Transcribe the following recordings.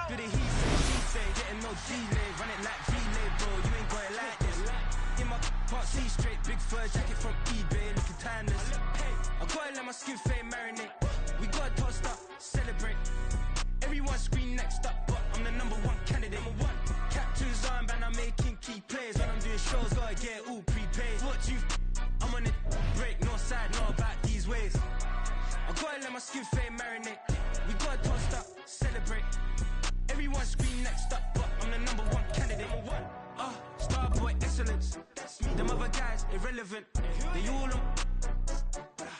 Do the he say, she say, getting no delay, run it like relay, bro. You ain't got it like this. In my can't see straight, big fur jacket from eBay, looking timeless. I gotta let my skin fade marinate. We gotta toast up, celebrate. Everyone scream next up, but I'm the #1 candidate. Captain's armband, I'm making key plays. When I'm doing shows, gotta get all prepaid. What you I'm on it, break, no side, no about these ways. I gotta let my skin fade marinate. We gotta toast up, celebrate. Everyone scream next up, but I'm the #1 candidate. Starboy excellence. Them other guys irrelevant. They all on.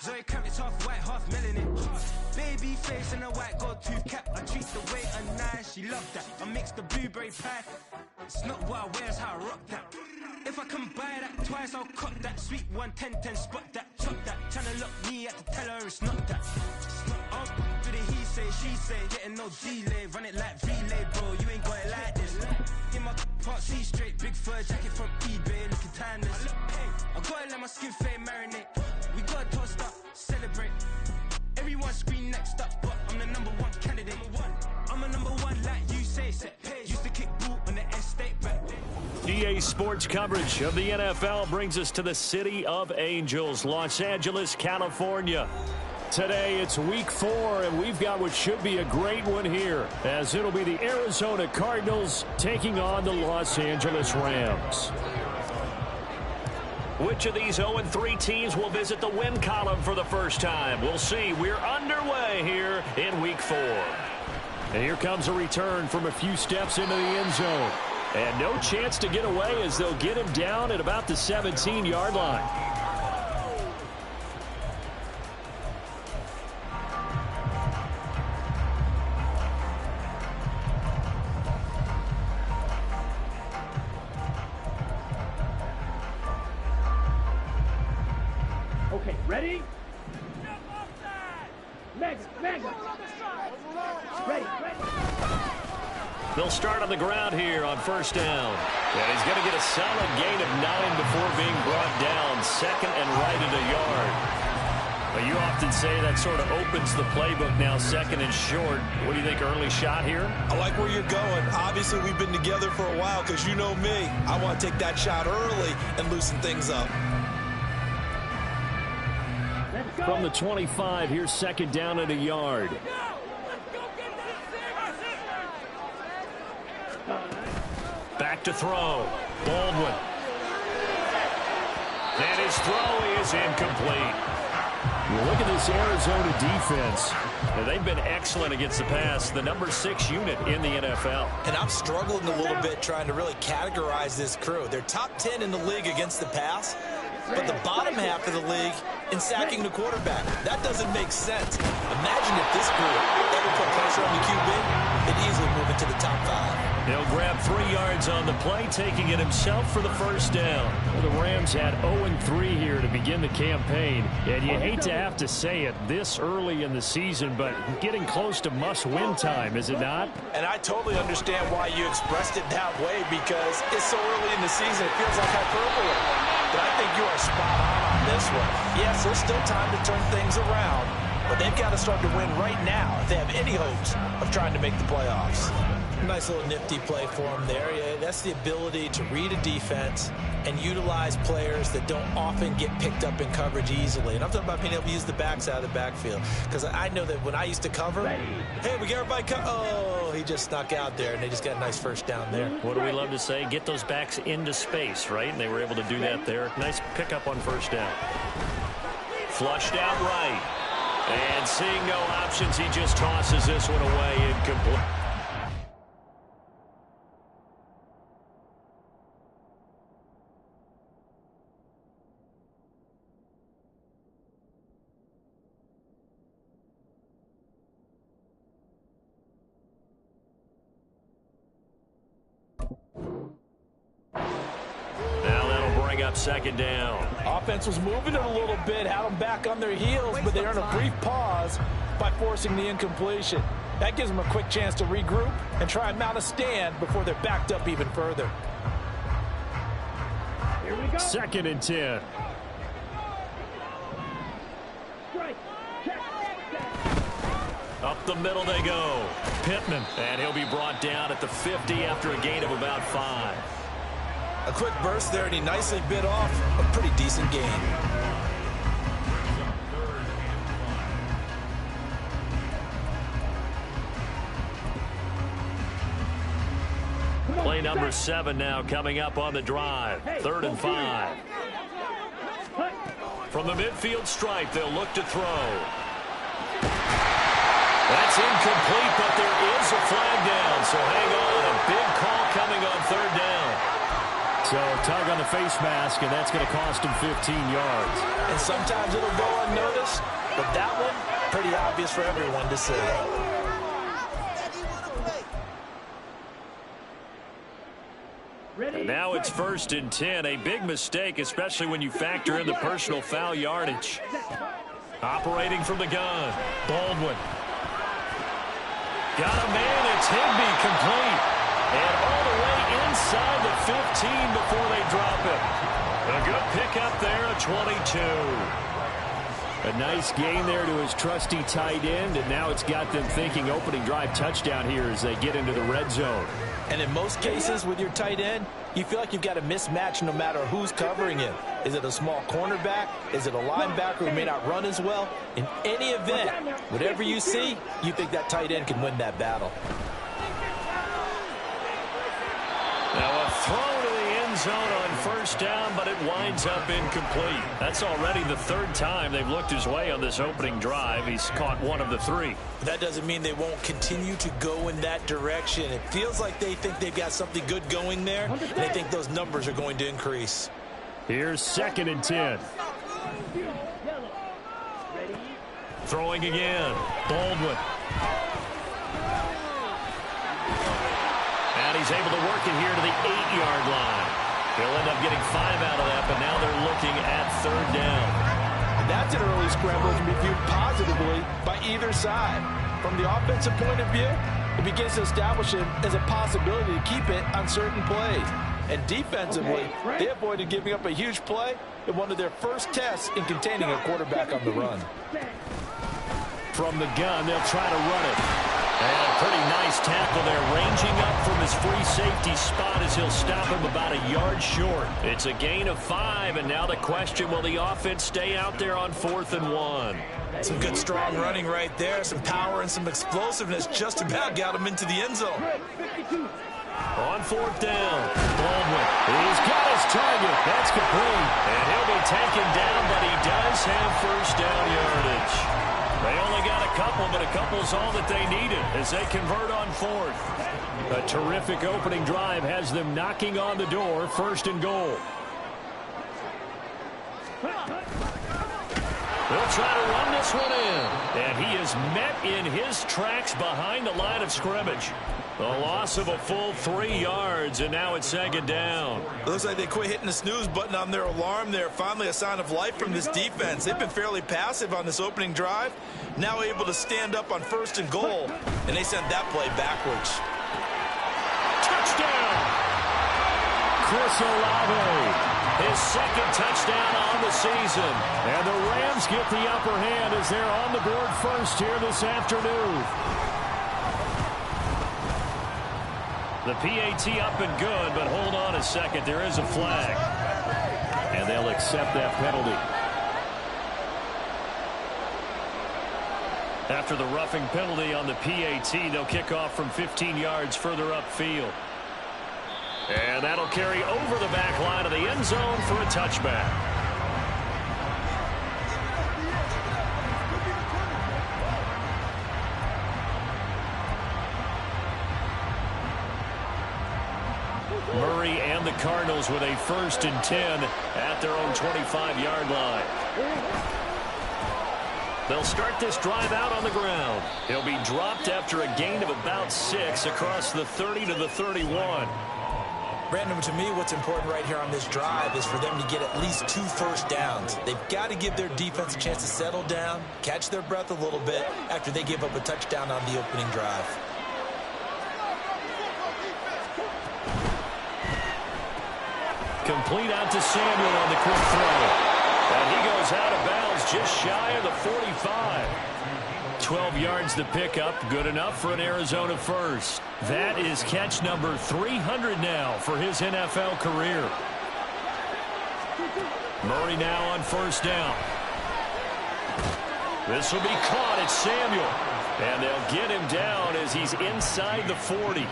Zoe Kravitz half white, half melanin. Baby face and a white gold tooth cap. I treat the waiter nice, she love that. I mix the blueberry pie. It's not what I wear, it's how I rock that. If I can buy that twice, I'll cut that. Sweet 110, spot that, chop that. Tryna lock me, I have to tell her it's not that. Do the he say, she say, getting no delay. Run it like relay, bro, you ain't got it like this. In my can't see straight, big fur jacket from eBay, looking timeless. I gotta let my skin fade marinate. We gotta toast up, celebrate. Everyone scream next up, but I'm the #1 candidate. I'm a #1 like you say, set page. Used to kick ball on the estate back then. EA Sports coverage of the NFL brings us to the City of Angels, Los Angeles, California. Today it's week 4, and we've got what should be a great one here, as it'll be the Arizona Cardinals taking on the Los Angeles Rams. Which of these 0-3 teams will visit the win column for the first time? We'll see. We're underway here in week 4. And here comes a return from a few steps into the end zone. And no chance to get away as they'll get him down at about the 17-yard line. Okay, ready? Mega. Ready. They'll start on the ground here on first down. And he's going to get a solid gain of 9 before being brought down. Second and right at a yard. But you often say that sort of opens the playbook now, second and short. What do you think, early shot here? I like where you're going. Obviously, we've been together for a while because you know me. I want to take that shot early and loosen things up. From the 25, here's second down at a yard. Back to throw. Baldwin. And his throw is incomplete. Look at this Arizona defense. Now, they've been excellent against the pass, the number 6 unit in the NFL. And I'm struggling a little bit trying to really categorize this crew. They're top 10 in the league against the pass, but the bottom half of the league in sacking the quarterback. That doesn't make sense. Imagine if this group ever put pressure on the QB, they'd easily move into the top 5. He'll grab 3 yards on the play, taking it himself for the first down. Well, the Rams had 0-3 here to begin the campaign, and you hate to have to say it this early in the season, but getting close to must-win time, is it not? And I totally understand why you expressed it that way, because it's so early in the season, it feels like hyperbole. But I think you are spot on this one. Yes, there's still time to turn things around, but they've got to start to win right now if they have any hopes of trying to make the playoffs. Nice little nifty play for him there. Yeah, that's the ability to read a defense and utilize players that don't often get picked up in coverage easily. And I'm talking about being able to use the backs out of the backfield. Because I know that when I used to cover, hey, we get everybody oh, he just snuck out there, and they just got a nice first down there. What do we love to say? Get those backs into space, right? And they were able to do that there. Nice pickup on first down. Flushed out right. And seeing no options, he just tosses this one away incomplete. Second down. Offense was moving it a little bit, had them back on their heels, but they earned a brief pause by forcing the incompletion. That gives them a quick chance to regroup and try and mount a stand before they're backed up even further. Here we go. Second and 10. Strike. Check. Up the middle they go. Pittman, and he'll be brought down at the 50 after a gain of about 5. A quick burst there, and he nicely bit off a pretty decent gain. Play number 7 now coming up on the drive. 3rd and 5. From the midfield stripe, they'll look to throw. That's incomplete, but there is a flag down, so hang on. A big call coming on 3rd down. So tug on the face mask, and that's going to cost him 15 yards. And sometimes it'll go unnoticed, but that one, pretty obvious for everyone to see. And now it's 1st and 10. A big mistake, especially when you factor in the personal foul yardage. Operating from the gun. Baldwin. Got a man. It's Higbee complete. And all the way inside the 15 before they drop it. A good pickup there, a 22. A nice gain there to his trusty tight end, and now it's got them thinking opening drive touchdown here as they get into the red zone. And in most cases with your tight end, you feel like you've got a mismatch no matter who's covering him. Is it a small cornerback? Is it a linebacker who may not run as well? In any event, whatever you see, you think that tight end can win that battle. Now a throw to the end zone on 1st down, but it winds up incomplete. That's already the 3rd time they've looked his way on this opening drive. He's caught 1 of the 3. That doesn't mean they won't continue to go in that direction. It feels like they think they've got something good going there, and they think those numbers are going to increase. Here's 2nd and 10. Throwing again. Baldwin. And he's able to work it here to the 8-yard line. He'll end up getting 5 out of that, but now they're looking at 3rd down. And that's an early scramble that can be viewed positively by either side. From the offensive point of view, it begins to establish it as a possibility to keep it on certain plays. And defensively, they avoided giving up a huge play in one of their first tests in containing a quarterback on the run. From the gun, they'll try to run it. And a pretty nice tackle there, ranging up from his free safety spot as he'll stop him about a yard short. It's a gain of 5, and now the question, will the offense stay out there on 4th and 1? Some good strong running right there, some power and some explosiveness just about got him into the end zone. On 4th down, Baldwin. He's got his target. That's complete. And he'll be taken down, but he does have 1st down yardage. They only got a couple, but a couple's all that they needed as they convert on 4th. A terrific opening drive has them knocking on the door, 1st and goal. They'll try to run this one in. And he is met in his tracks behind the line of scrimmage. The loss of a full 3 yards, and now it's 2nd down. It looks like they quit hitting the snooze button on their alarm there. Finally a sign of life from this defense. They've been fairly passive on this opening drive. Now able to stand up on 1st and goal, and they sent that play backwards. Touchdown! Chris Olave. His 2nd touchdown on the season. And the Rams get the upper hand as they're on the board first here this afternoon. The PAT up and good, but hold on a second. There is a flag. And they'll accept that penalty. After the roughing penalty on the PAT, they'll kick off from 15 yards further upfield. And that'll carry over the back line of the end zone for a touchback. Murray and the Cardinals with a 1st and 10 at their own 25-yard line. They'll start this drive out on the ground. He'll be dropped after a gain of about 6 across the 30 to the 31. Brandon, to me, what's important right here on this drive is for them to get at least 2 first downs. They've got to give their defense a chance to settle down, catch their breath a little bit after they give up a touchdown on the opening drive. Complete out to Samuel on the quick throw. And he goes out of bounds just shy of the 45. 12 yards to pick up. Good enough for an Arizona first. That is catch number 300 now for his NFL career. Murray now on first down. This will be caught. It's Samuel. And they'll get him down as he's inside the 40.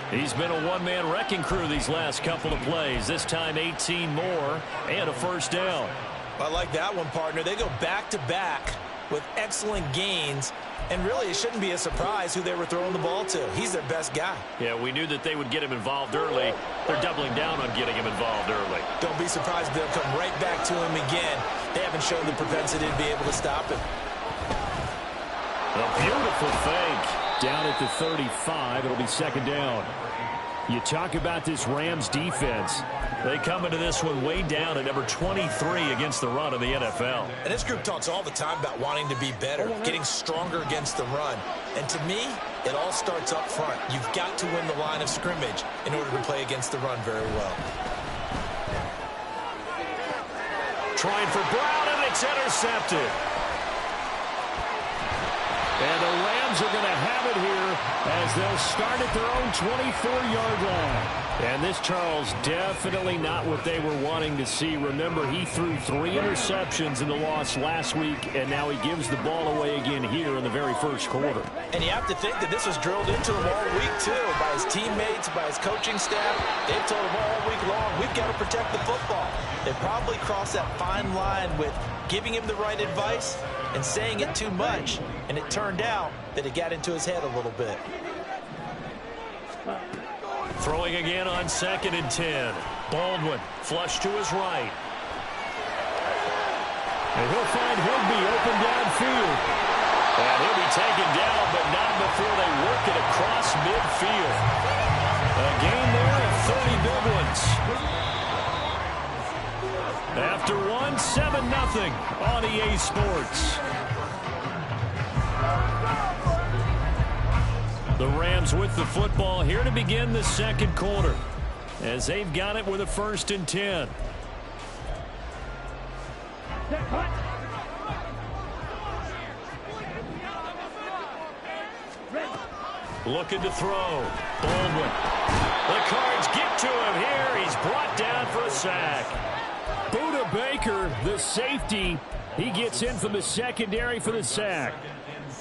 He's been a one-man wrecking crew these last couple of plays. This time 18 more and a first down. I like that one, partner. They go back-to-back with excellent gains. And really, it shouldn't be a surprise who they were throwing the ball to. He's their best guy. Yeah, we knew that they would get him involved early. They're doubling down on getting him involved early. Don't be surprised if they'll come right back to him again. They haven't shown the propensity to be able to stop him. A beautiful fake. Down at the 35, it'll be second down. You talk about this Rams defense. They come into this one way down at number 23 against the run in the NFL. And this group talks all the time about wanting to be better, getting stronger against the run. And to me, it all starts up front. You've got to win the line of scrimmage in order to play against the run very well. Trying for Brown, and it's intercepted. And the Rams are going to have it here as they'll start at their own 24-yard line. And this, Charles, definitely not what they were wanting to see. Remember, he threw 3 interceptions in the loss last week, and now he gives the ball away again here in the very first quarter. And you have to think that this was drilled into him all week, too, by his teammates, by his coaching staff. They've told him all week long, we've got to protect the football. They probably crossed that fine line with giving him the right advice and saying it too much, and it turned out that it got into his head a little bit. Throwing again on 2nd and 10. Baldwin flush to his right. And he'll find Higbee open downfield. And he'll be taken down, but not before they work it across midfield. A gain there of 30 big ones. After one, 7-0 on EA Sports. The Rams with the football here to begin the second quarter as they've got it with a 1st and 10. Looking to throw. Baldwin. The Cards get to him here. He's brought down for a sack. Buda Baker, the safety, he gets in from the secondary for the sack.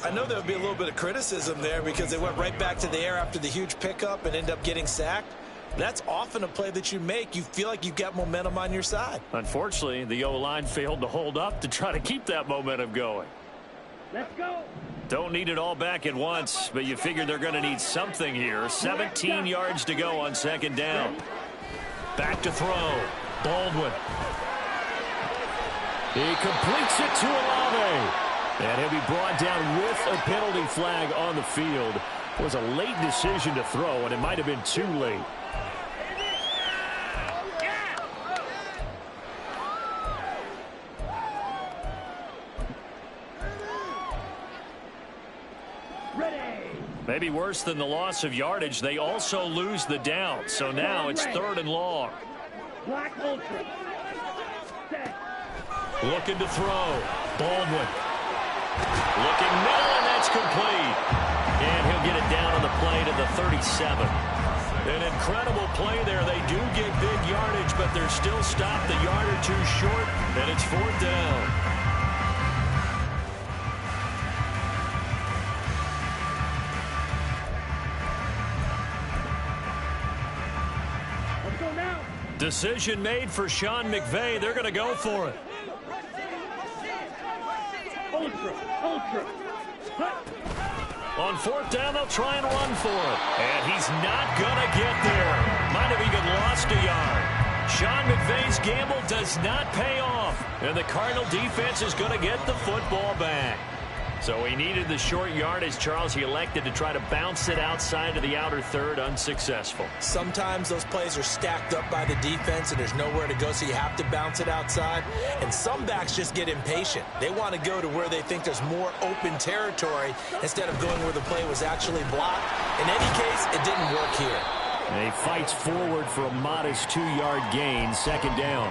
I know there would be a little bit of criticism there because they went right back to the air after the huge pickup and end up getting sacked. That's often a play that you make. You feel like you've got momentum on your side. Unfortunately, the O-line failed to hold up to try to keep that momentum going. Let's go. Don't need it all back at once, but you figure they're going to need something here. 17 yards to go on 2nd down. Back to throw. Baldwin. He completes it to Olave. And he'll be brought down with a penalty flag on the field. It was a late decision to throw, and it might have been too late. Maybe worse than the loss of yardage, they also lose the down. So now it's 3rd and long. Black Ultra. Looking to throw. Baldwin. Looking middle, and that's complete. And he'll get it down on the play to the 37. An incredible play there. They do get big yardage, but they're still stopped a yard or two short, and it's 4th down. Let's go now. Decision made for Sean McVay. They're going to go for it. Ultra. On 4th down, they'll try and run for it. And he's not going to get there. Might have even lost a yard. Sean McVay's gamble does not pay off. And the Cardinal defense is going to get the football back. So he needed the short yardage, Charles. He elected to try to bounce it outside of the outer third, unsuccessful. Sometimes those plays are stacked up by the defense and there's nowhere to go, so you have to bounce it outside. And some backs just get impatient. They want to go to where they think there's more open territory instead of going where the play was actually blocked. In any case, it didn't work here. And he fights forward for a modest 2-yard gain, 2nd down.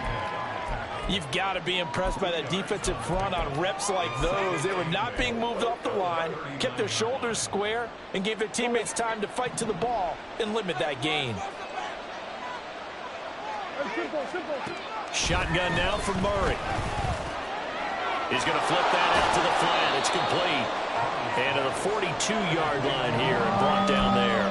You've got to be impressed by that defensive front on reps like those. They were not being moved off the line, kept their shoulders square, and gave their teammates time to fight to the ball and limit that gain. Shotgun now from Murray. He's going to flip that out to the flat. It's complete. And to the 42-yard line here and brought down there.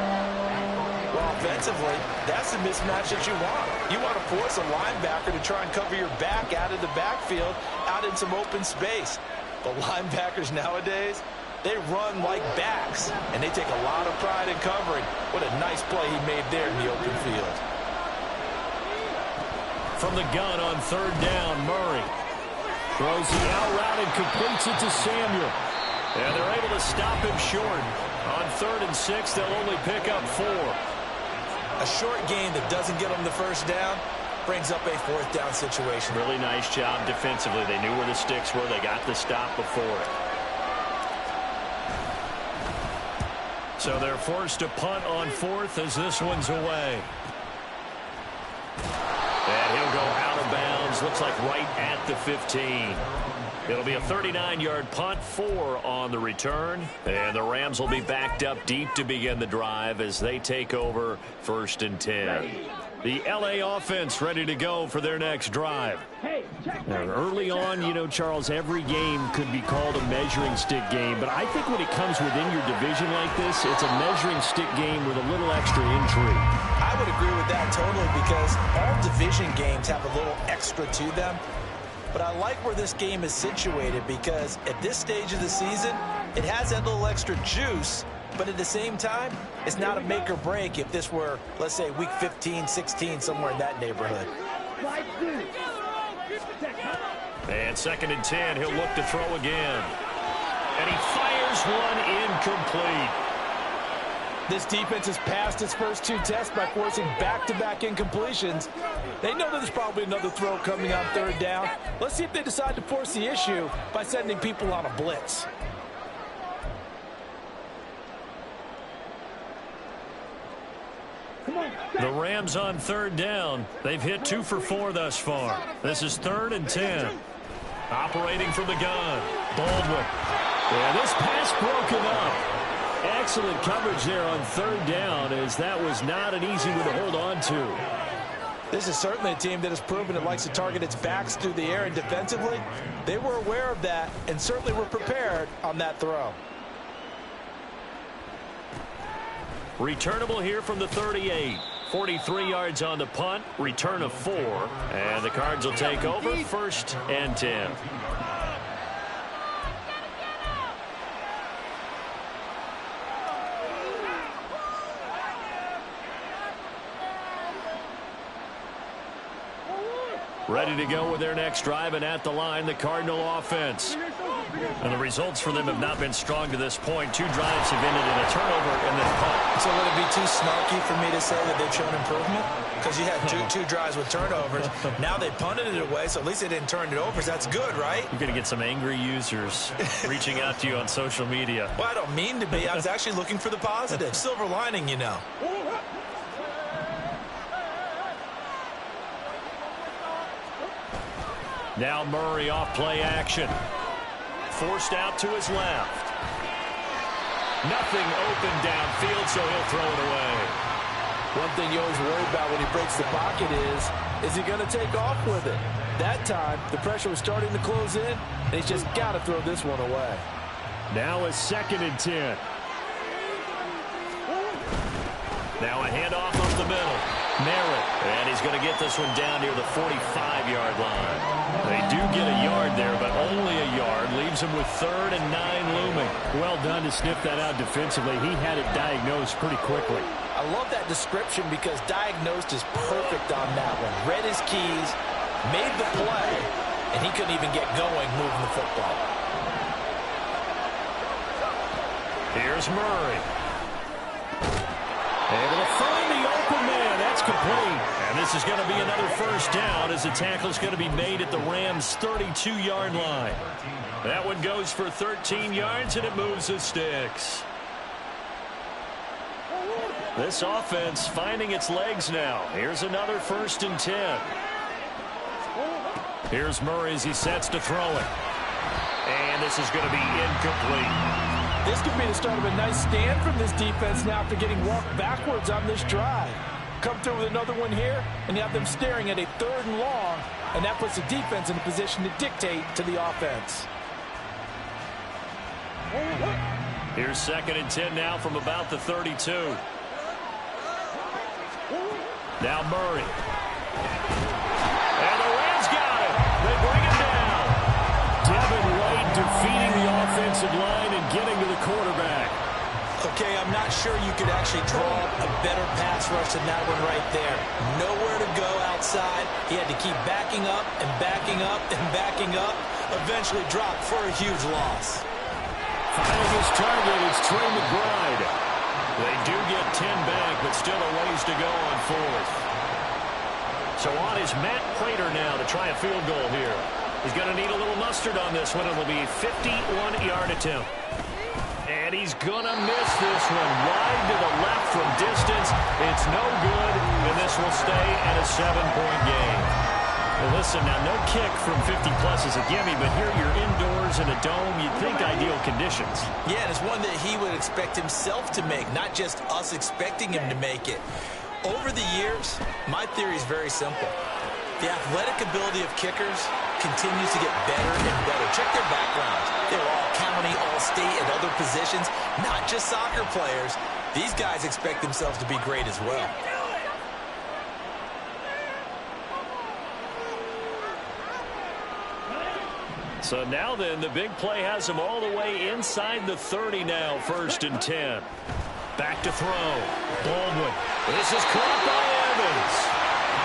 Well, offensively, that's the mismatch that you want. You want to force a linebacker to try and cover your back out of the backfield, out in some open space. But linebackers nowadays, they run like backs, and they take a lot of pride in covering. What a nice play he made there in the open field. From the gun on third down, Murray throws the out route and completes it to Samuel. And they're able to stop him short. On 3rd and 6, they'll only pick up 4. A short gain that doesn't get them the first down brings up a 4th down situation. Really nice job defensively. They knew where the sticks were. They got the stop before it. So they're forced to punt on 4th as this one's away. And he'll go out of bounds. Looks like right at the 15. It'll be a 39-yard punt, 4 on the return. And the Rams will be backed up deep to begin the drive as they take over 1st and 10. The L.A. offense ready to go for their next drive. Early on, you know, Charles, every game could be called a measuring stick game. But I think when it comes within your division like this, it's a measuring stick game with a little extra intrigue. I would agree with that totally because all division games have a little extra to them. But I like where this game is situated because at this stage of the season, it has that little extra juice. But at the same time, it's not a make or break if this were, let's say, week 15, 16, somewhere in that neighborhood. And 2nd and 10, he'll look to throw again. And he fires one incomplete. This defense has passed its first 2 tests by forcing back-to-back incompletions. They know there's probably another throw coming on 3rd down. Let's see if they decide to force the issue by sending people on a blitz. The Rams on 3rd down. They've hit 2 for 4 thus far. This is 3rd and 10. Operating from the gun. Baldwin. And this pass broken up. Excellent coverage there on 3rd down as that was not an easy one to hold on to. This is certainly a team that has proven it likes to target its backs through the air, and defensively, they were aware of that and certainly were prepared on that throw. Returnable here from the 38. 43 yards on the punt. Return of 4. And the Cards will take over 1st and 10. Ready to go with their next drive, and at the line, the Cardinal offense. And the results for them have not been strong to this point. 2 drives have ended in a turnover and then punt. So would it be too snarky for me to say that they've shown improvement? Because you had two drives with turnovers. Now they punted it away, so at least they didn't turn it over. So that's good, right? You're going to get some angry users reaching out to you on social media. Well, I don't mean to be. I was actually looking for the positive. Silver lining, you know. Now Murray off play action. Forced out to his left. Nothing open downfield, so he'll throw it away. One thing you always worry about when he breaks the pocket is he going to take off with it? That time, the pressure was starting to close in, and he's just got to throw this one away. Now a 2nd and 10. Now a handoff up the middle. Merritt, and he's going to get this one down near the 45-yard line. They do get a yard there, but only a yard. Leaves him with 3rd and 9 looming. Well done to sniff that out defensively. He had it diagnosed pretty quickly. I love that description because diagnosed is perfect on that one. Read his keys, made the play, and he couldn't even get going moving the football. Here's Murray. Able to find the open man. That's complete. And this is going to be another 1st down as the tackle's going to be made at the Rams' 32-yard line. That one goes for 13 yards, and it moves the sticks. This offense finding its legs now. Here's another 1st and 10. Here's Murray as he sets to throw it. And this is going to be incomplete. This could be the start of a nice stand from this defense now after getting walked backwards on this drive. Come through with another one here, and you have them staring at a 3rd and long, and that puts the defense in a position to dictate to the offense. Here's 2nd and 10 now from about the 32. Now Murray. And the Rams got it. They bring it down. Devin White defeating the offensive line and getting to the quarterback. Okay, I'm not sure you could actually draw a better pass rush than that one right there. Nowhere to go outside. He had to keep backing up and backing up and backing up. Eventually dropped for a huge loss. Finding his target is Trey McBride. They do get 10 back, but still a ways to go on 4th. So on is Matt Prater now to try a field goal here. He's going to need a little mustard on this one. It will be a 51-yard attempt. And he's going to miss this one wide to the left from distance. It's no good, and this will stay at a 7-point game. Well, listen, now no kick from 50-plus is a gimme, but here you're indoors in a dome. You'd think ideal conditions. Yeah, and it's one that he would expect himself to make, not just us expecting him to make it. Over the years, my theory is very simple. The athletic ability of kickers continues to get better and better. Check their backgrounds. They're all county, all state, and other positions, not just soccer players. These guys expect themselves to be great as well. So now then, the big play has him all the way inside the 30 now, 1st and 10. Back to throw. Baldwin. This is caught by Evans.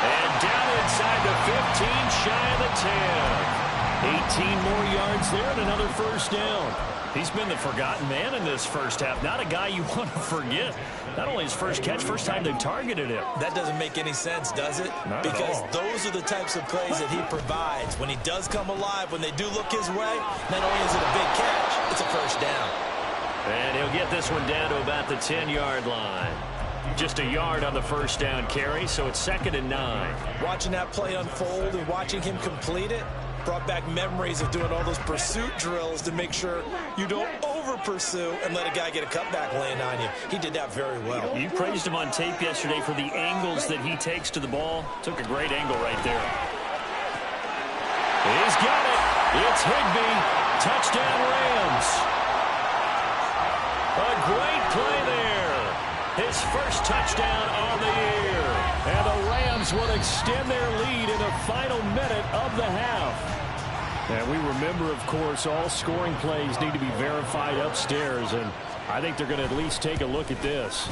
And down inside the 15, shy of the 10. 18 more yards there and another 1st down. He's been the forgotten man in this first half. Not a guy you want to forget. Not only his first catch, first time they've targeted him. That doesn't make any sense, does it? Not because at all. Those are the types of plays that he provides. When he does come alive, when they do look his way, not only is it a big catch, it's a 1st down. And he'll get this one down to about the 10-yard line. Just a yard on the 1st down carry, so it's 2nd and 9. Watching that play unfold and watching him complete it brought back memories of doing all those pursuit drills to make sure you don't over-pursue and let a guy get a cutback laying on you. He did that very well. You praised him on tape yesterday for the angles that he takes to the ball. Took a great angle right there. He's got it. It's Higbee. Touchdown Rams. A great play there. His first touchdown on the year. And the Rams will extend their lead in the final minute of the half. And we remember, of course, all scoring plays need to be verified upstairs. And I think they're going to at least take a look at this.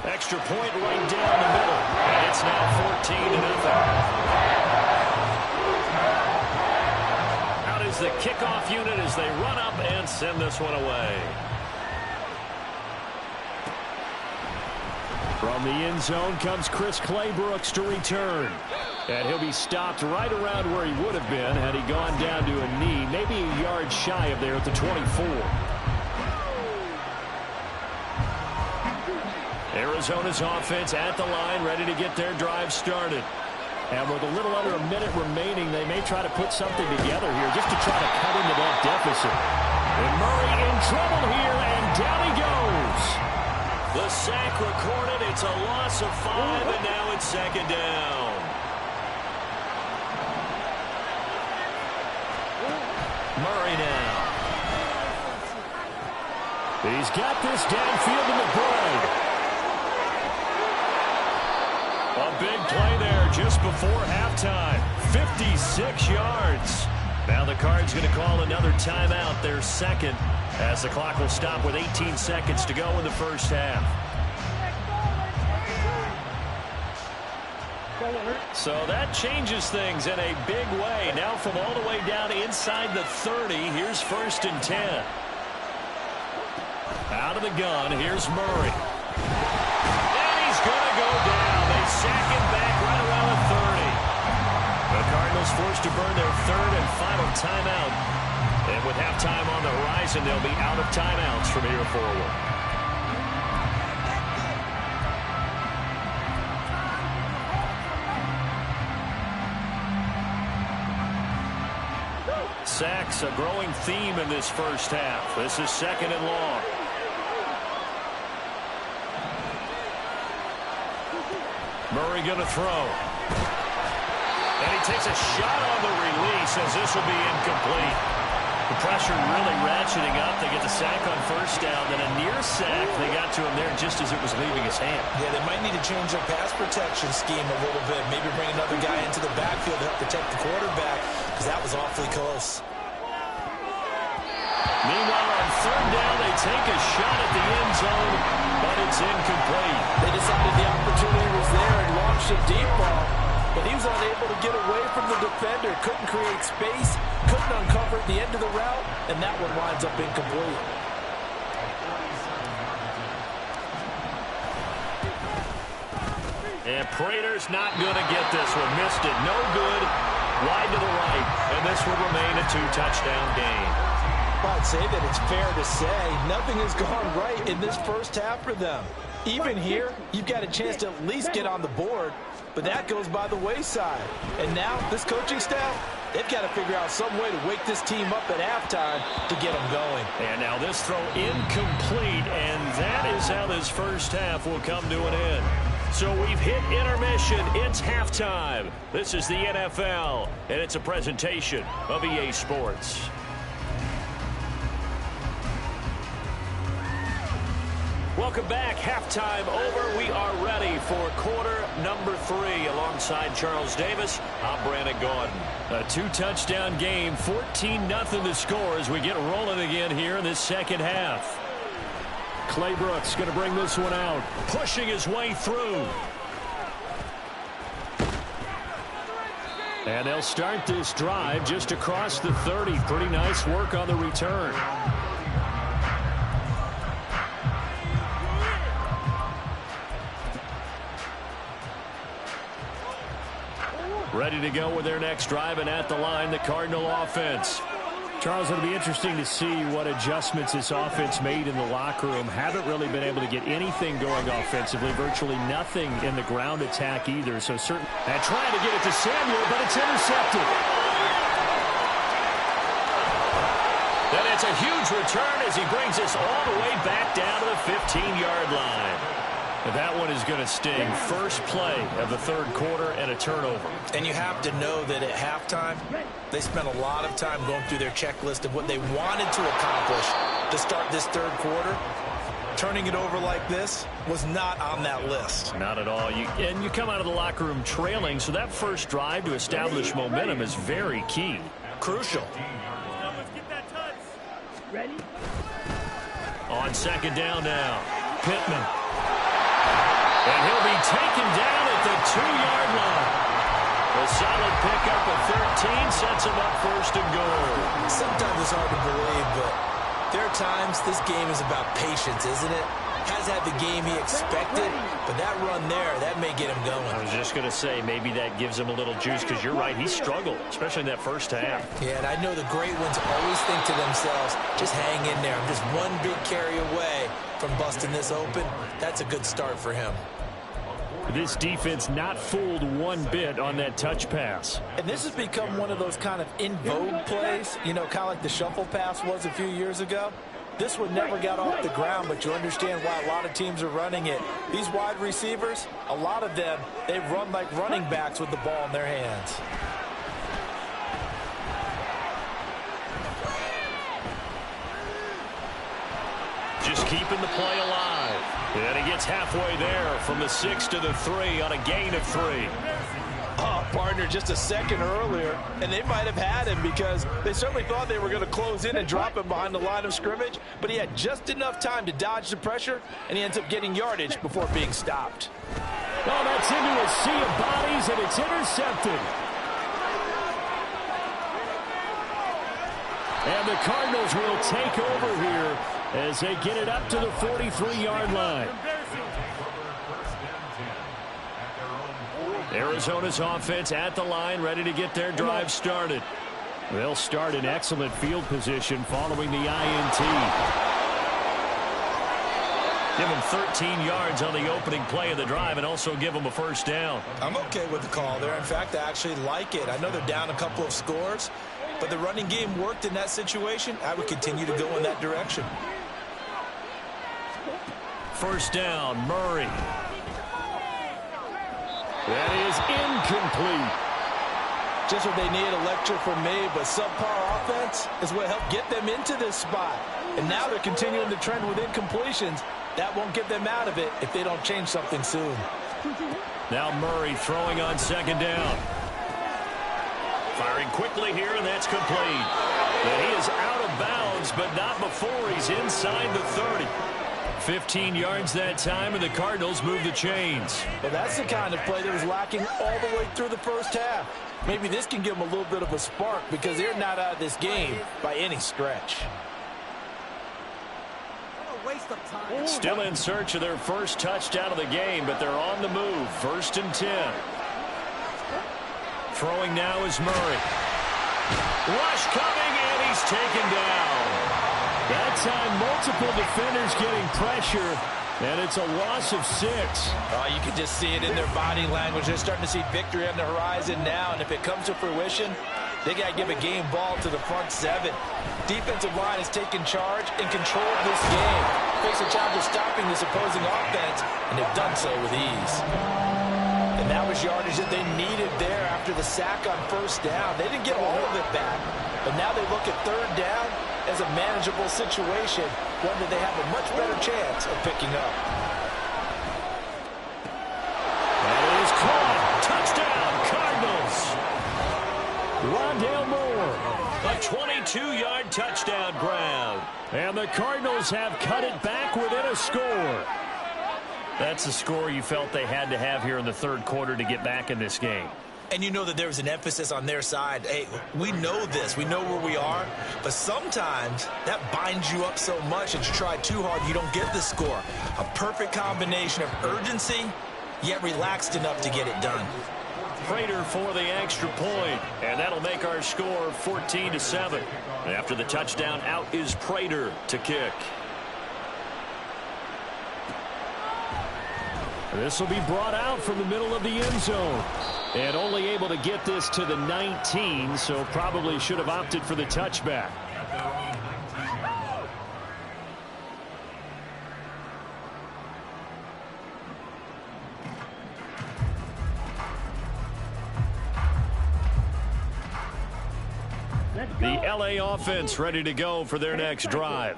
Extra point right down the middle. And it's now 14-0. Out is the kickoff unit as they run up and send this one away. From the end zone comes Chris Claybrooks to return. And he'll be stopped right around where he would have been had he gone down to a knee, maybe a yard shy of there at the 24. Arizona's offense at the line, ready to get their drive started. And with a little under a minute remaining, they may try to put something together here just to try to cut into that deficit. And Murray in trouble here, and down he goes. The sack recorded. It's a loss of 5, and now it's 2nd down. Murray now. He's got this downfield to McBride. A big play there just before halftime. 56 yards. Now the Cards going to call another timeout, their 2nd, as the clock will stop with 18 seconds to go in the first half. So that changes things in a big way. Now from all the way down inside the 30, here's 1st and 10. Out of the gun, here's Murray. And he's going to go down. They sack him back right around the 30. The Cardinals forced to burn their 3rd and final timeout. And with halftime on the horizon, they'll be out of timeouts from here forward. sacks, a growing theme in this first half. This is 2nd and long. Murray going to throw. And he takes a shot on the release as this will be incomplete. The pressure really ratcheting up. They get the sack on first down, then a near sack. They got to him there just as it was leaving his hand. Yeah, they might need to change their pass protection scheme a little bit. Maybe bring another guy into the backfield to help protect the quarterback, because that was awfully close. Meanwhile, on 3rd down, they take a shot at the end zone, but it's incomplete. They decided the opportunity was there and launched a deep ball, but he was unable to get away from the defender. Couldn't create space, couldn't uncover the end of the route, and that one winds up incomplete. And Prater's not going to get this one. Missed it. No good. Wide to the right. And this will remain a 2-touchdown game. I'd say that it's fair to say nothing has gone right in this first half for them. Even here, you've got a chance to at least get on the board, but that goes by the wayside. And now, this coaching staff, they've got to figure out some way to wake this team up at halftime to get them going. And now this throw incomplete, and that is how this first half will come to an end. So we've hit intermission. It's halftime. This is the NFL, and it's a presentation of EA Sports. Welcome back. Halftime over. We are ready for quarter number 3. Alongside Charles Davis, I'm Brandon Gordon. A 2-touchdown game, 14-0 the score as we get rolling again here in this second half. Clay Brooks going to bring this one out, pushing his way through. And they'll start this drive just across the 30. Pretty nice work on the return. Ready to go with their next drive, and at the line, the Cardinal offense. Charles, it'll be interesting to see what adjustments this offense made in the locker room. Haven't really been able to get anything going offensively. Virtually nothing in the ground attack either. So certainly, and trying to get it to Samuel, but it's intercepted. Then it's a huge return as he brings us all the way back down to the 15-yard line. That one is going to sting. First play of the third quarter and a turnover. And you have to know that at halftime, they spent a lot of time going through their checklist of what they wanted to accomplish to start this third quarter. Turning it over like this was not on that list. Not at all. And you come out of the locker room trailing, so that first drive to establish momentum is very key. Crucial. Ready? On 2nd down now, Pittman. And he'll be taken down at the 2-yard line. A solid pickup of 13 sets him up 1st and goal. Sometimes it's hard to believe, but there are times this game is about patience, isn't it? Has had the game he expected, but that run there, that may get him going. I was just going to say, maybe that gives him a little juice, because you're right, he struggled, especially in that first half. Yeah, and I know the great ones always think to themselves, just hang in there. I'm just one big carry away from busting this open. That's a good start for him. This defense not fooled one bit on that touch pass. And this has become one of those kind of in vogue plays, you know, kind of like the shuffle pass was a few years ago. This one never got off the ground, but you understand why a lot of teams are running it. These wide receivers, a lot of them, they run like running backs with the ball in their hands. Just keeping the play alive. And he gets halfway there from the 6 to the 3 on a gain of 3. Oh, partner, just a second earlier, and they might have had him because they certainly thought they were going to close in and drop him behind the line of scrimmage, but he had just enough time to dodge the pressure, and he ends up getting yardage before being stopped. Oh, that's into a sea of bodies, and it's intercepted. And the Cardinals will take over here as they get it up to the 43-yard line. Arizona's offense at the line, ready to get their drive started. They'll start in excellent field position following the INT. Give them 13 yards on the opening play of the drive and also give them a first down. I'm okay with the call there. In fact, I actually like it. I know they're down a couple of scores, but the running game worked in that situation. I would continue to go in that direction. First down, Murray. That is incomplete. Just what they need, a lecture from me, but subpar offense is what helped get them into this spot. And now they're continuing the trend with incompletions. That won't get them out of it if they don't change something soon. Now Murray throwing on second down. Firing quickly here, and that's complete. And he is out of bounds, but not before he's inside the 30. 15 yards that time, and the Cardinals move the chains. Well, that's the kind of play that was lacking all the way through the first half. Maybe this can give them a little bit of a spark because they're not out of this game by any stretch. Still in search of their first touchdown of the game, but they're on the move. 1st and 10. Throwing now is Murray. Rush coming, and he's taken down. That time, multiple defenders getting pressure, and it's a loss of 6. Oh, you can just see it in their body language. They're starting to see victory on the horizon now, and if it comes to fruition, they got to give a game ball to the front 7. Defensive line has taken charge and controlled this game. Face a challenge of stopping this opposing offense, and they've done so with ease. And that was yardage that they needed there after the sack on first down. They didn't get all of it back, but now they look at third down as a manageable situation, one that they have a much better chance of picking up. That is caught. Touchdown, Cardinals. Rondale Moore. A 22-yard touchdown grab. And the Cardinals have cut it back within a score. That's the score you felt they had to have here in the third quarter to get back in this game. And you know that there was an emphasis on their side. Hey, we know this. We know where we are. But sometimes that binds you up so much that you try too hard, you don't get the score. A perfect combination of urgency, yet relaxed enough to get it done. Prater for the extra point, and that'll make our score 14-7. After the touchdown, out is Prater to kick. This will be brought out from the middle of the end zone. And only able to get this to the 19, so probably should have opted for the touchback. The LA offense ready to go for their next drive.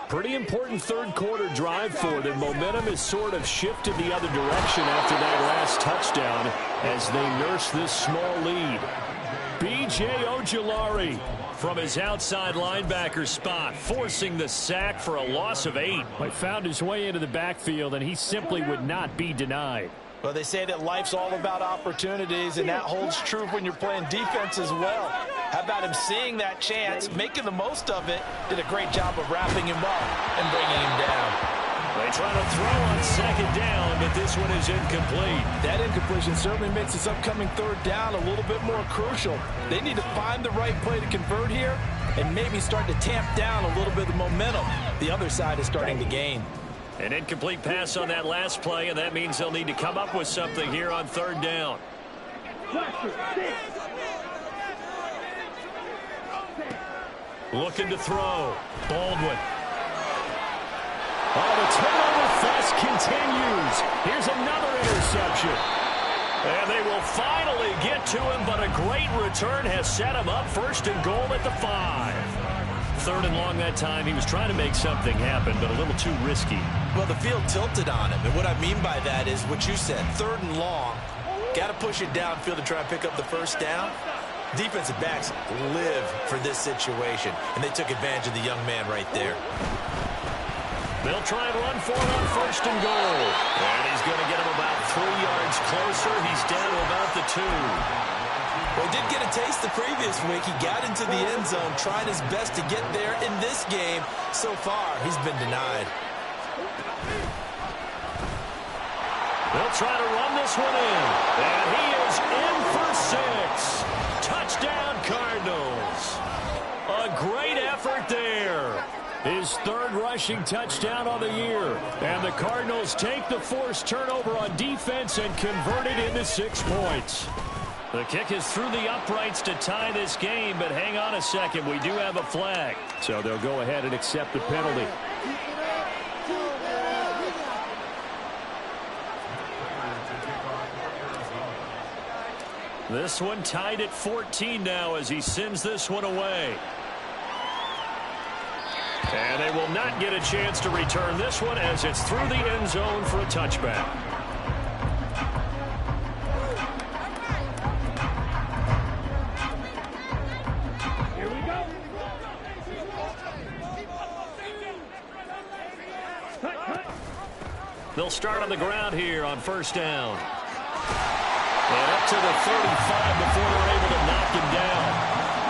Pretty important third quarter drive for them. Momentum has sort of shifted the other direction after that last touchdown as they nurse this small lead. B.J. Ojulari from his outside linebacker spot, forcing the sack for a loss of 8. He found his way into the backfield, and he simply would not be denied. Well, they say that life's all about opportunities, and that holds true when you're playing defense as well. How about him seeing that chance, making the most of it, did a great job of wrapping him up and bringing him down. They try to throw on second down, but this one is incomplete. That incompletion certainly makes this upcoming third down a little bit more crucial. They need to find the right play to convert here and maybe start to tamp down a little bit of the momentum the other side is starting to gain. An incomplete pass on that last play, and that means they'll need to come up with something here on third down. Looking to throw. Baldwin. Oh, the turnover fest continues. Here's another interception. And they will finally get to him, but a great return has set him up. 1st and goal at the 5. 3rd and long that time. He was trying to make something happen, but a little too risky. Well, the field tilted on him, and what I mean by that is what you said. 3rd and long. Got to push it downfield to try and pick up the first down. Defensive backs live for this situation, and they took advantage of the young man right there. They'll try and run for it on 1st and goal. And he's going to get him about 3 yards closer. He's down to about the 2. Well, he did get a taste the previous week. He got into the end zone, trying his best to get there in this game. So far, he's been denied. They'll try to run this one in. And he is in for 6. Touchdown, Cardinals. A great effort there. His 3rd rushing touchdown on the year. And the Cardinals take the forced turnover on defense and convert it into 6 points. The kick is through the uprights to tie this game, but hang on a second. We do have a flag. So they'll go ahead and accept the penalty. This one tied at 14 now as he sends this one away. And they will not get a chance to return this one as it's through the end zone for a touchback. Here we go. They'll start on the ground here on first down. And up to the 35 before they're able to knock him down.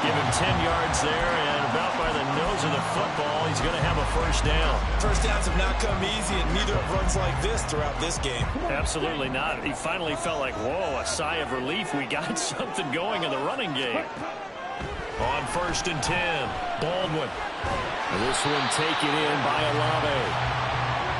Give him 10 yards there, and about by the nose of the football, he's going to have a first down. First downs have not come easy, and neither have runs like this throughout this game. Absolutely not. He finally felt like, whoa, a sigh of relief. We got something going in the running game. On first and 10, Baldwin. And this one taken in by Olave.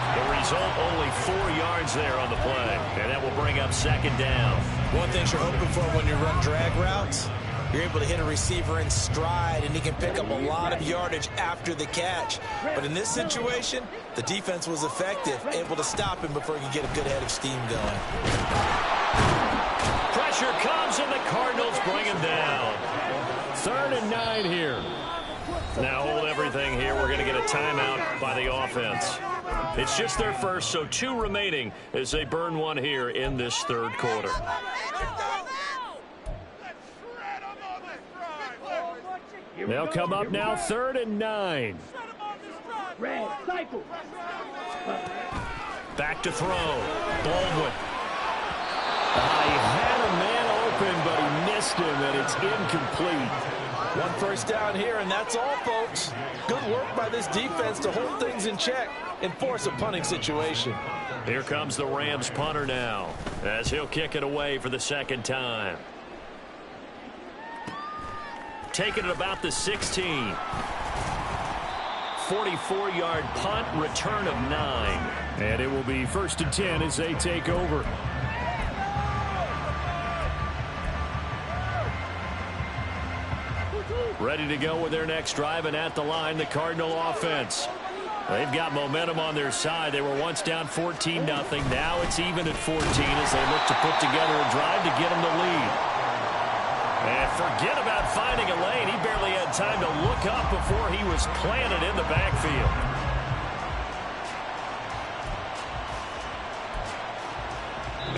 The result, only 4 yards there on the play, and that will bring up second down. One thing you're hoping for when you run drag routes, you're able to hit a receiver in stride, and he can pick up a lot of yardage after the catch. But in this situation, the defense was effective, able to stop him before he could get a good head of steam going. Pressure comes, and the Cardinals bring him down. 3rd and 9 here. Now hold everything here. We're going to get a timeout by the offense. It's just their first, so 2 remaining as they burn one here in this third quarter. They'll come up now 3rd and 9. Red, cycle. Back to throw. Baldwin. He had a man open, but he missed him, and it's incomplete. One first down here, and that's all, folks. Good work by this defense to hold things in check and force a punting situation. Here comes the Rams punter now, as he'll kick it away for the second time. Taking it about the 16. 44-yard punt, return of 9. And it will be 1st and 10 as they take over. Ready to go with their next drive, and at the line, the Cardinal offense. They've got momentum on their side. They were once down 14-0. Now it's even at 14 as they look to put together a drive to get them the lead. And forget about finding a lane. He barely had time to look up before he was planted in the backfield.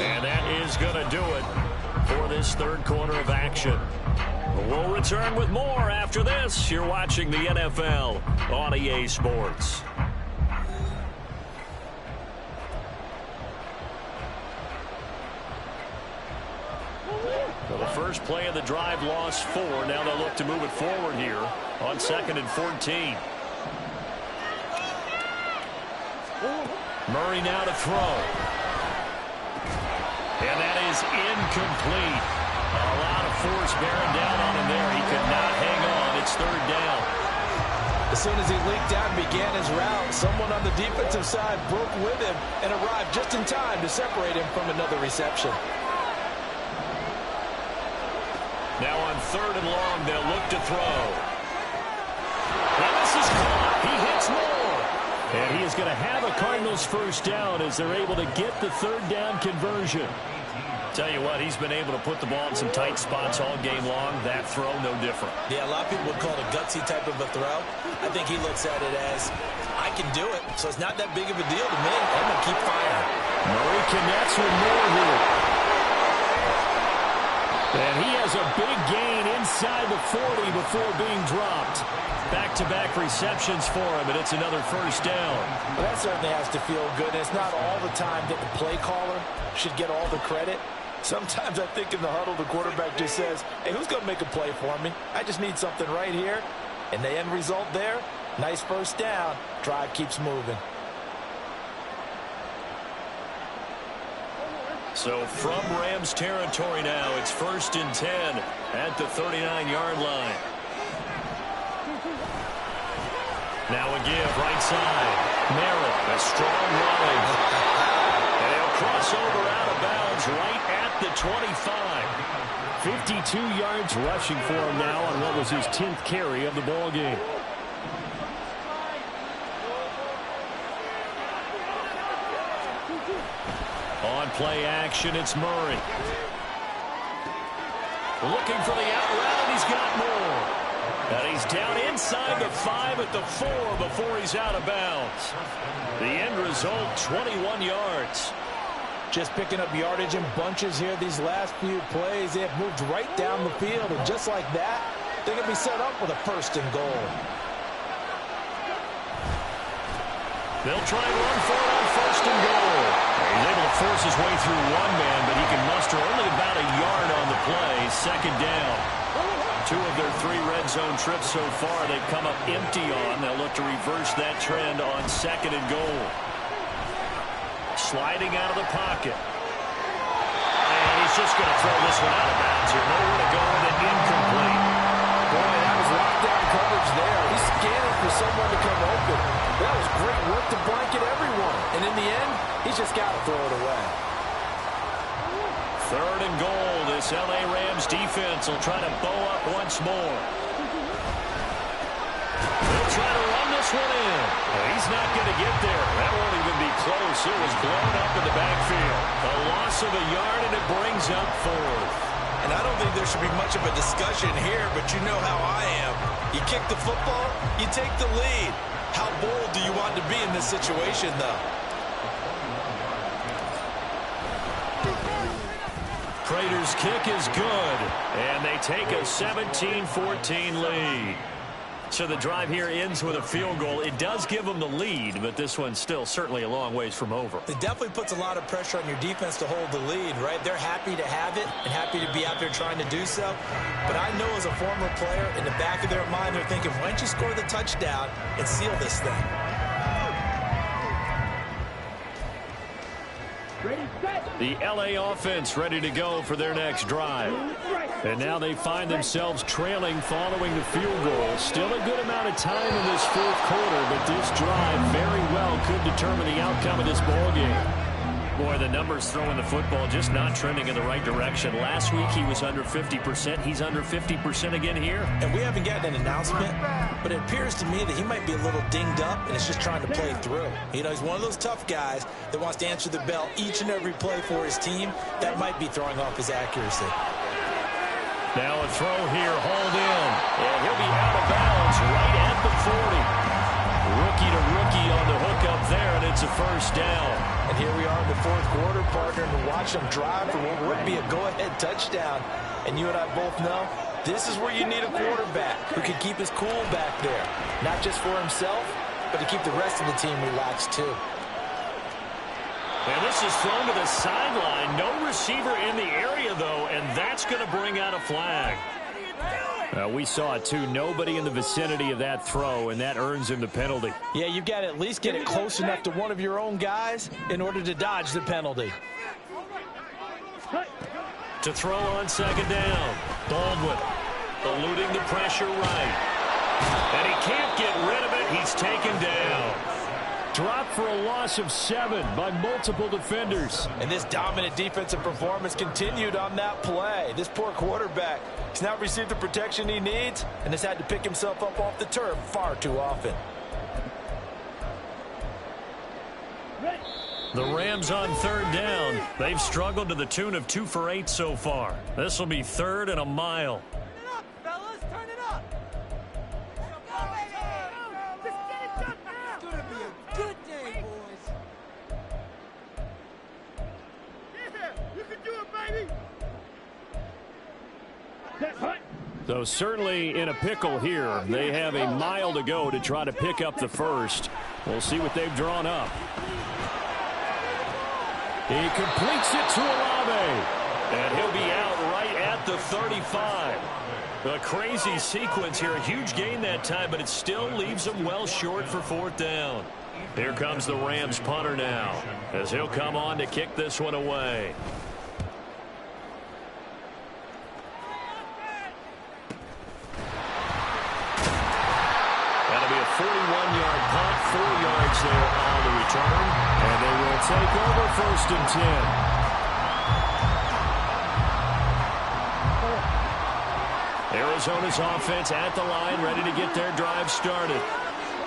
And that is going to do it for this third quarter of action. We'll return with more after this. You're watching the NFL on EA Sports. So the first play of the drive lost 4. Now they'll look to move it forward here on 2nd and 14. Murray now to throw. And that is incomplete. A lot of force bearing down on him there. He could not hang on. It's 3rd down. As soon as he leaked out and began his route, someone on the defensive side broke with him and arrived just in time to separate him from another reception. Now on 3rd and long, they'll look to throw. And this is caught. He hits more. And he is going to have a Cardinals first down as they're able to get the 3rd down conversion. Tell you what, he's been able to put the ball in some tight spots all game long. That throw, no different. Yeah, a lot of people would call it a gutsy type of a throw. I think he looks at it as, I can do it, so it's not that big of a deal to me. I'm going to keep firing. Murray connects with more here. And he has a big gain inside the 40 before being dropped. Back-to-back receptions for him, and it's another first down. Well, that certainly has to feel good. It's not all the time that the play caller should get all the credit. Sometimes I think in the huddle, the quarterback just says, hey, who's going to make a play for me? I just need something right here. And the end result there, nice first down. Drive keeps moving. So from Rams territory now, it's 1st and 10 at the 39-yard line. Now a give, right side. Merritt, a strong run. And he'll cross over out of bounds right at the 25. 52 yards rushing for him now on what was his 10th carry of the ball game. On play action, it's Murray. Looking for the out route, he's got more. And he's down inside the 5 at the 4 before he's out of bounds. The end result, 21 yards. Just picking up yardage in bunches here these last few plays. They have moved right down the field, and just like that, they can be set up with a 1st and goal. They'll try and run for it on 1st and goal. He's able to force his way through one man, but he can muster only about a yard on the play. 2nd down. 2 of their 3 red zone trips so far they've come up empty on. They'll look to reverse that trend on 2nd and goal. Sliding out of the pocket. And he's just going to throw this one out of bounds here. Nowhere to go with it. Incomplete. Boy, that was lockdown coverage there. He's scanning for someone to come open. That was great work to blanket everyone. And in the end, he's just got to throw it away. 3rd and goal. This L.A. Rams defense will try to bow up once more. They'll try to run this one in. He's not going to get there. That won't even be close. It was blown up in the backfield. A loss of a yard, and it brings up 4th. And I don't think there should be much of a discussion here, but you know how I am. You kick the football, you take the lead. How bold do you want to be in this situation, though? Prater's kick is good, and they take a 17-14 lead. So the drive here ends with a field goal. It does give them the lead, but this one's still certainly a long ways from over. It definitely puts a lot of pressure on your defense to hold the lead, right? They're happy to have it and happy to be out there trying to do so. But I know as a former player, in the back of their mind, they're thinking, why don't you score the touchdown and seal this thing? The L.A. offense ready to go for their next drive. And now they find themselves trailing following the field goal. Still a good amount of time in this 4th quarter, but this drive very well could determine the outcome of this ball game. Boy, the numbers throwing the football just not trending in the right direction. Last week he was under 50%. He's under 50% again here. And we haven't gotten an announcement, but it appears to me that he might be a little dinged up and is just trying to play through. You know, he's one of those tough guys that wants to answer the bell each and every play for his team. That might be throwing off his accuracy. Now a throw here, hauled in, and he'll be out of bounds right at the 40. Rookie to rookie on the hook up there, and it's a 1st down. And here we are in the 4th quarter, partner, and watch him drive for what would be a go-ahead touchdown. And you and I both know this is where you need a quarterback who can keep his cool back there. Not just for himself, but to keep the rest of the team relaxed too. And this is thrown to the sideline. No receiver in the area, though, and that's going to bring out a flag. We saw it, too. Nobody in the vicinity of that throw, and that earns him the penalty. Yeah, you've got to at least get it close enough to one of your own guys in order to dodge the penalty. To throw on 2nd down. Baldwin eluding the pressure right. And he can't get rid of it. He's taken down. Dropped for a loss of 7 by multiple defenders. And this dominant defensive performance continued on that play. This poor quarterback, he's not received the protection he needs and has had to pick himself up off the turf far too often. The Rams on 3rd down. They've struggled to the tune of 2 for 8 so far. This will be 3rd and a mile. So certainly in a pickle here. They have a mile to go to try to pick up the 1st. We'll see what they've drawn up. He completes it to Olave. And he'll be out right at the 35. A crazy sequence here. A huge gain that time, but it still leaves him well short for 4th down. Here comes the Rams punter now, as he'll come on to kick this one away. That'll be a 41-yard punt, 4 yards there on the return, and they will take over 1st and 10. Arizona's offense at the line, ready to get their drive started.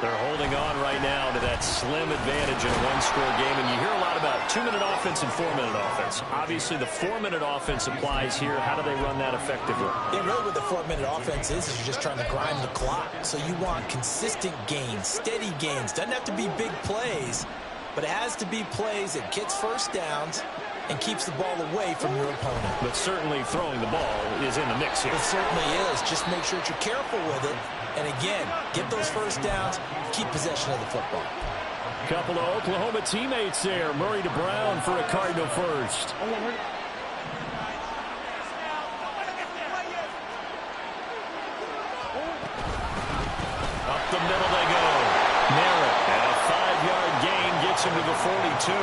They're holding on right now to that slim advantage in a one-score game. And you hear a lot about 2-minute offense and 4-minute offense. Obviously, the 4-minute offense applies here. How do they run that effectively? Yeah, really what the 4-minute offense is you're just trying to grind the clock. So you want consistent gains, steady gains. Doesn't have to be big plays, but it has to be plays that gets first downs and keeps the ball away from your opponent. But certainly throwing the ball is in the mix here. It certainly is. Just make sure that you're careful with it. And again, get those first downs, keep possession of the football. Couple of Oklahoma teammates there. Murray to Brown for a Cardinal first. Up the middle they go. Merritt, and a 5-yard gain gets him to the 42.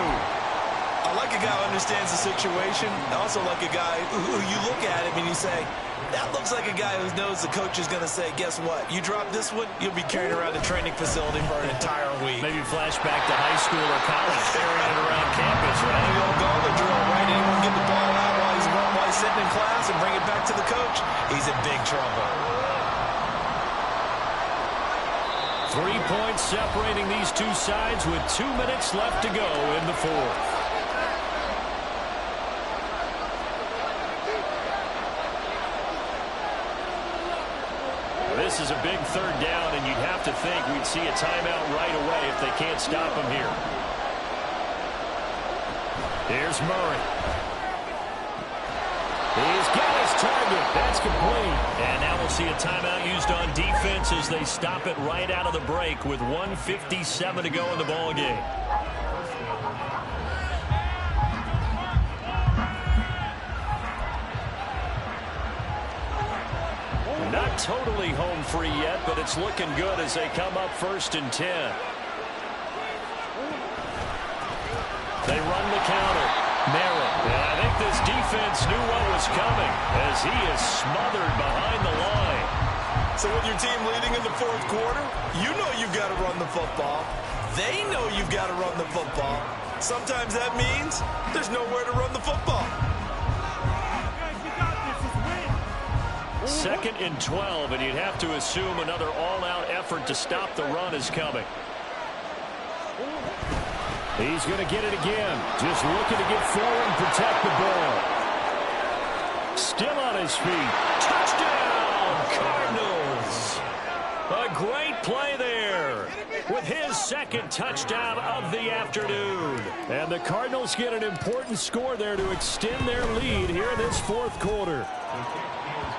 I like a guy who understands the situation. I also like a guy who you look at him and you say, that looks like a guy who knows the coach is going to say, guess what? You drop this one, you'll be carrying around the training facility for an entire week. Maybe flashback to high school or college, carrying it around campus, right? You don't go the drill, right? Anyone get the ball out while he's sitting in class and bring it back to the coach? He's in big trouble. 3 points separating these two sides with 2 minutes left to go in the fourth. This is a big third down, and you'd have to think we'd see a timeout right away if they can't stop him here. Here's Murray. He's got his target. That's complete. And now we'll see a timeout used on defense as they stop it right out of the break with 1:57 to go in the ballgame. Not totally home free yet, but it's looking good as they come up 1st and 10. They run the counter. Merritt. And I think this defense knew what was coming as he is smothered behind the line. So with your team leading in the fourth quarter, you know you've got to run the football. They know you've got to run the football. Sometimes that means there's nowhere to run the football. 2nd and 12, and you'd have to assume another all-out effort to stop the run is coming. He's going to get it again. Just looking to get forward and protect the ball. Still on his feet. Touchdown, Cardinals. A great play there with his 2nd touchdown of the afternoon. And the Cardinals get an important score there to extend their lead here in this fourth quarter.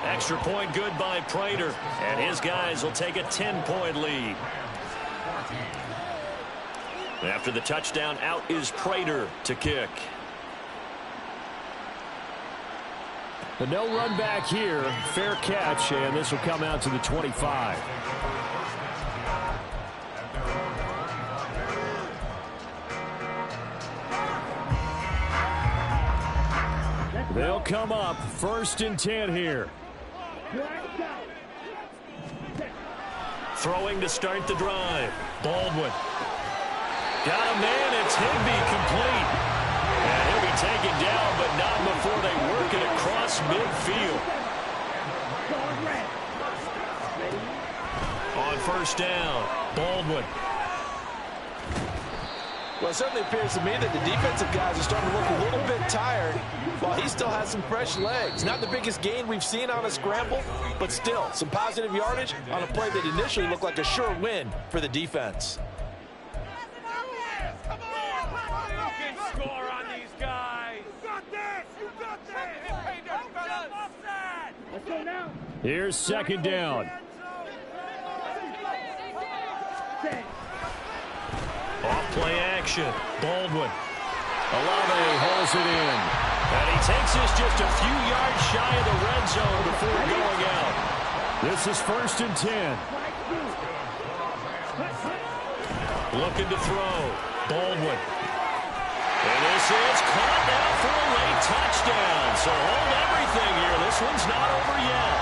Extra point good by Prater, and his guys will take a 10-point lead. After the touchdown, out is Prater to kick. The no run back here, fair catch, and this will come out to the 25. They'll come up 1st and 10 here. Throwing to start the drive. Baldwin. Got a man. It's Higby complete. And he'll be taken down, but not before they work it across midfield. On 1st down, Baldwin. Well, it certainly appears to me that the defensive guys are starting to look a little bit tired while he still has some fresh legs. Not the biggest gain we've seen on a scramble, but still some positive yardage on a play that initially looked like a sure win for the defense. Score on these guys. You got this. You got this. Let's go now. Here's 2nd down. Off-play action. Baldwin. Olave holds it in. And he takes this just a few yards shy of the red zone before going out. This is 1st and 10. Looking to throw. Baldwin. And this is caught now for a late touchdown. So hold everything here. This one's not over yet.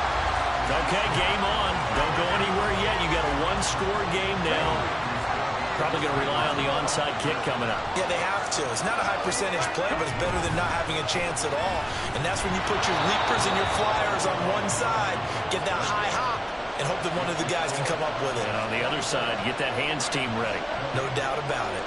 Okay, game on. Don't go anywhere yet. You got a one-score game now. Probably going to rely on the onside kick coming up. Yeah, they have to. It's not a high percentage play, but it's better than not having a chance at all. And that's when you put your leapers and your flyers on one side, get that high hop, and hope that one of the guys can come up with it. And on the other side, get that hands team ready. No doubt about it.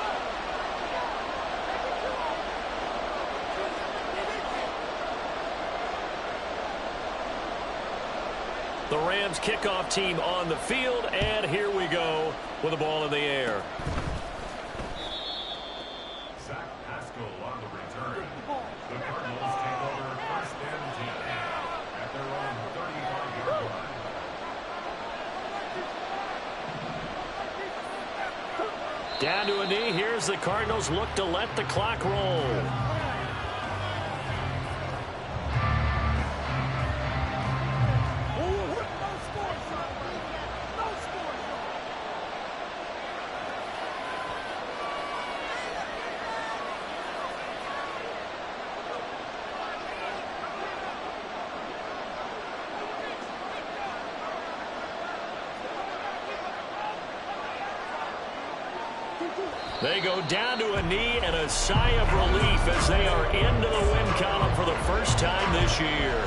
The Rams kickoff team on the field, and here we go with the ball in the air. Zach Pascal on the return. The Cardinals take over first and 10 at their own 35-yard line. Down to a knee. Here's the Cardinals look to let the clock roll. They go down to a knee and a sigh of relief as they are into the win column for the first time this year.